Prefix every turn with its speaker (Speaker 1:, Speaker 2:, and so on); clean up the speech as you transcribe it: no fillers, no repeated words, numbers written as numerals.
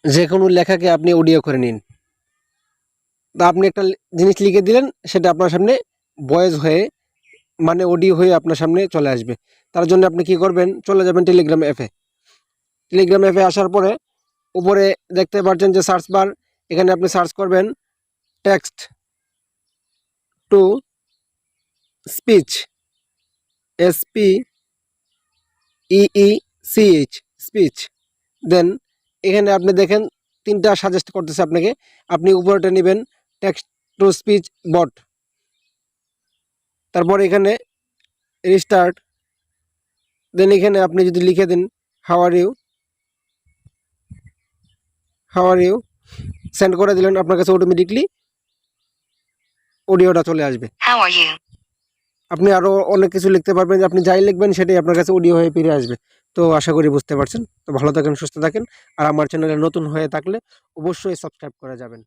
Speaker 1: যে কোনো লেখাকে আপনি অডিও করে নিন। তা আপনি একটা জিনিস লিখে দিলেন, সেটা আপনার সামনে ভয়েস হয়ে মানে অডিও হয়ে আপনার সামনে চলে আসবে। তার জন্য আপনি কি করবেন, চলে যাবেন টেলিগ্রাম অ্যাপে। টেলিগ্রাম অ্যাপে আসার পরে উপরে দেখতে পাচ্ছেন যে সার্চ বার, এখানে আপনি সার্চ করবেন text to speech, SPEECH speech. Then এখানে আপনি দেখেন তিনটা সাজেস্ট করতেছে আপনাকে, আপনি উপরেটা নেবেন টেক্সট টু স্পিচ বট। তারপর এখানে রিস্টার্ট, দেন এখানে আপনি যদি লিখে দেন হাউ আর ইউ সেন্ড করে দিলেন, আপনার কাছে অটোমেটিকলি অডিওটা চলে আসবে। আপনি আরও অনেক কিছু লিখতে পারবেন, আপনি যাই লিখবেন সেটাই আপনার কাছে অডিও হয়ে ফিরে আসবে। তো আশা করি বুঝতে পারছেন। তো ভালো থাকেন, সুস্থ থাকেন, আর আমার চ্যানেলে নতুন হয়ে থাকলে অবশ্যই সাবস্ক্রাইব করে যাবেন।